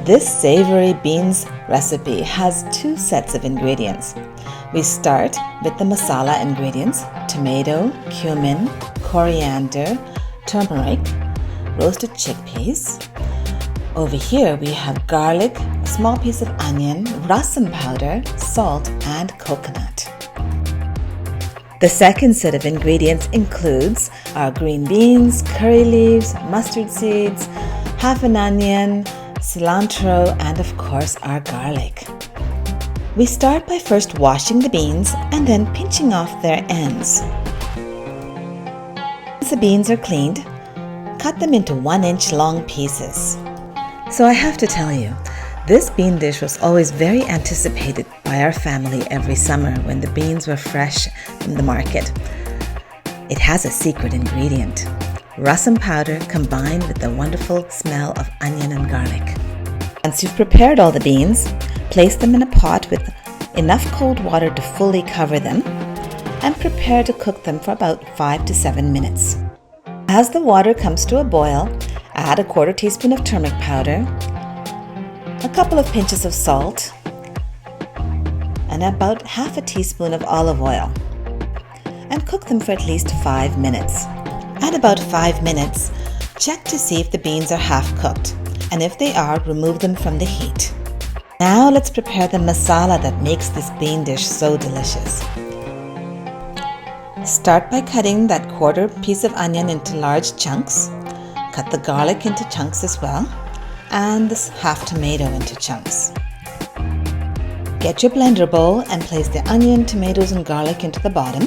This savory beans recipe has two sets of ingredients. We start with the masala ingredients: tomato, cumin, coriander, turmeric, roasted chickpeas. Over here we have garlic, a small piece of onion, rasam powder, salt, and coconut. The second set of ingredients includes our green beans, curry leaves, mustard seeds, half an onion, cilantro, and of course our garlic. We start by first washing the beans and then pinching off their ends. Once the beans are cleaned, cut them into 1-inch long pieces. So I have to tell you, this bean dish was always very anticipated by our family every summer when the beans were fresh from the market. It has a secret ingredient: rasam powder combined with the wonderful smell of onion and garlic. Once you've prepared all the beans, place them in a pot with enough cold water to fully cover them and prepare to cook them for about 5 to 7 minutes. As the water comes to a boil, add a 1/4 teaspoon of turmeric powder, a couple of pinches of salt, and about 1/2 teaspoon of olive oil, and cook them for at least 5 minutes. At about 5 minutes, check to see if the beans are half cooked, and if they are, remove them from the heat. Now let's prepare the masala that makes this bean dish so delicious. Start by cutting that 1/4 piece of onion into large chunks. Cut the garlic into chunks as well, and this half tomato into chunks. Get your blender bowl and place the onion, tomatoes, and garlic into the bottom.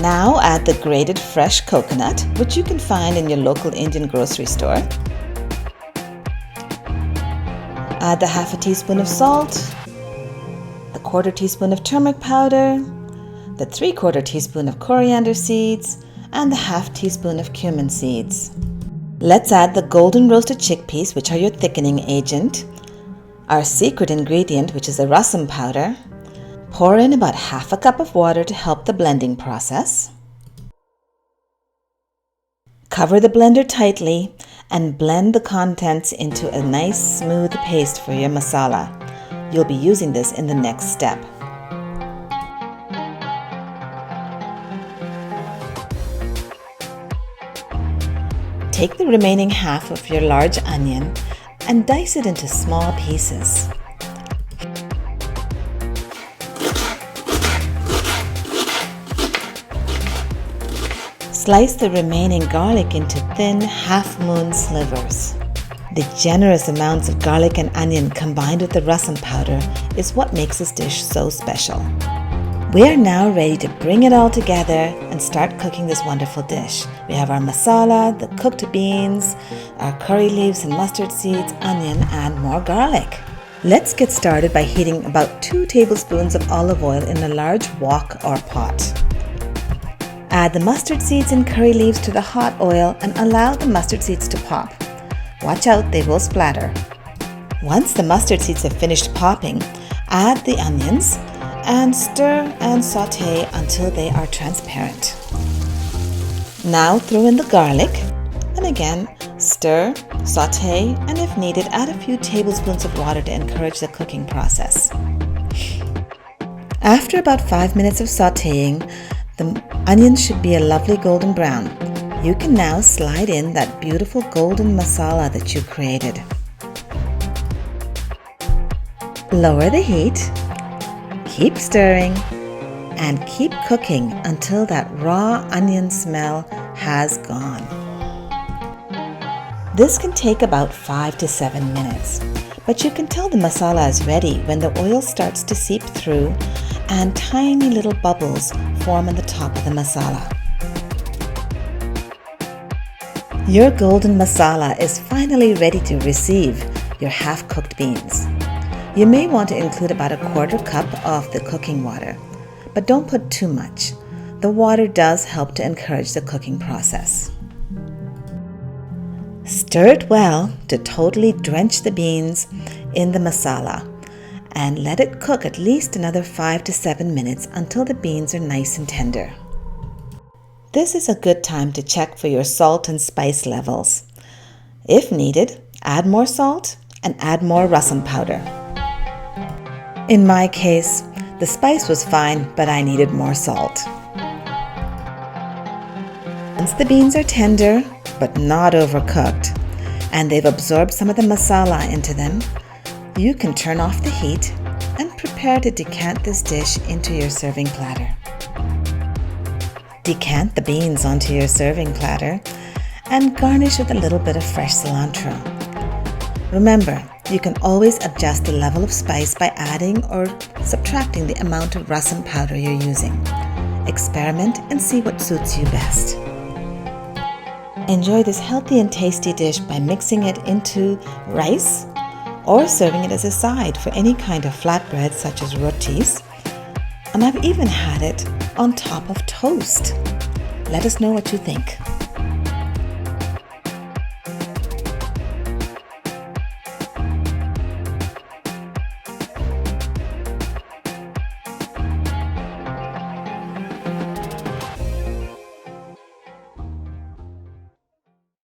Now add the grated fresh coconut, which you can find in your local Indian grocery store. Add the 1/2 teaspoon of salt, the 1/4 teaspoon of turmeric powder, the 3/4 teaspoon of coriander seeds, and the 1/2 teaspoon of cumin seeds. Let's add the golden roasted chickpeas, which are your thickening agent, our secret ingredient, which is the rasam powder. Pour in about 1/2 cup of water to help the blending process. Cover the blender tightly and blend the contents into a nice smooth paste for your masala. You'll be using this in the next step. Take the remaining 1/2 of your large onion and dice it into small pieces. Slice the remaining garlic into thin half-moon slivers. The generous amounts of garlic and onion combined with the rasam powder is what makes this dish so special. We are now ready to bring it all together and start cooking this wonderful dish. We have our masala, the cooked beans, our curry leaves and mustard seeds, onion, and more garlic. Let's get started by heating about 2 tablespoons of olive oil in a large wok or pot. Add the mustard seeds and curry leaves to the hot oil and allow the mustard seeds to pop. Watch out, they will splatter. Once the mustard seeds have finished popping, add the onions and stir and saute until they are transparent. Now throw in the garlic and again stir, saute, and if needed, add a few tablespoons of water to encourage the cooking process. After about 5 minutes of sauteing, the onions should be a lovely golden brown. You can now slide in that beautiful golden masala that you created. Lower the heat, keep stirring, and keep cooking until that raw onion smell has gone. This can take about 5 to 7 minutes, but you can tell the masala is ready when the oil starts to seep through and tiny little bubbles form on the top of the masala. Your golden masala is finally ready to receive your half-cooked beans. You may want to include about a 1/4 cup of the cooking water, but don't put too much. The water does help to encourage the cooking process. Stir it well to totally drench the beans in the masala and let it cook at least another 5 to 7 minutes until the beans are nice and tender. This is a good time to check for your salt and spice levels. If needed, add more salt and add more rasam powder. In my case, the spice was fine, but I needed more salt. Once the beans are tender, but not overcooked, and they've absorbed some of the masala into them, you can turn off the heat and prepare to decant this dish into your serving platter. Decant the beans onto your serving platter and garnish with a little bit of fresh cilantro. Remember, you can always adjust the level of spice by adding or subtracting the amount of rasam powder you're using. Experiment and see what suits you best. Enjoy this healthy and tasty dish by mixing it into rice or serving it as a side for any kind of flatbread such as rotis. And I've even had it on top of toast. Let us know what you think.